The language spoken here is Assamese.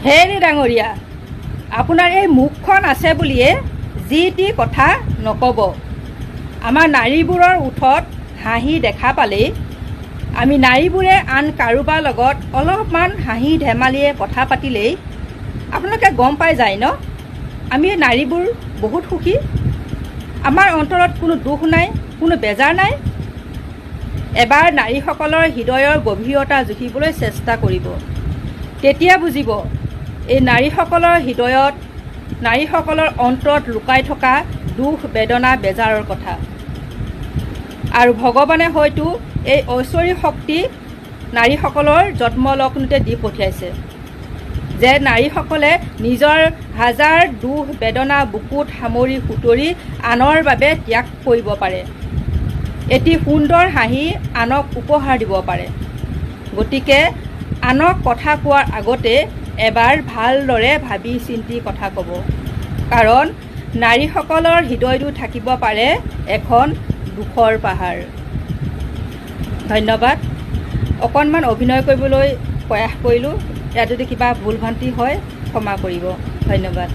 হেৰি ডাঙৰীয়া, আপোনাৰ এই মুখখন আছে বুলিয়ে যি টি কথা নক'ব। আমাৰ নাৰীবোৰৰ ওঠত হাঁহি দেখা পালেই আমি নাৰীবোৰে আন কাৰোবাৰ লগত অলপমান হাঁহি ধেমালিয়ে কথা পাতিলেই আপোনালোকে গম পাই যায় ন, আমি নাৰীবোৰ বহুত সুখী। আমাৰ অন্তৰত কোনো দুখ নাই, কোনো বেজাৰ নাই। এবাৰ নাৰীসকলৰ হৃদয়ৰ গভীৰতা জুখিবলৈ চেষ্টা কৰিব, তেতিয়া বুজিব এই নাৰীসকলৰ হৃদয়ত, নাৰীসকলৰ অন্তৰত লুকাই থকা দুখ বেদনা বেজাৰৰ কথা। আৰু ভগৱানে হয়তো এই ঐশ্বৰিক শক্তি নাৰীসকলৰ জন্মলগ্নতে দি পঠিয়াইছে, যে নাৰীসকলে নিজৰ হাজাৰ দুখ বেদনা বুকুত সামৰি সুতৰি আনৰ বাবে ত্যাগ কৰিব পাৰে, এটি সুন্দৰ হাঁহি আনক উপহাৰ দিব পাৰে। গতিকে আনক কথা কোৱাৰ আগতে এবাৰ ভালদৰে ভাবি চিন্তি কথা ক'ব, কাৰণ নাৰীসকলৰ হৃদয়তো থাকিব পাৰে এখন দুখৰ পাহাৰ। ধন্যবাদ। অকণমান অভিনয় কৰিবলৈ প্ৰয়াস কৰিলোঁ, ইয়াত যদি কিবা ভুল ভ্ৰান্তি হয় ক্ষমা কৰিব। ধন্যবাদ।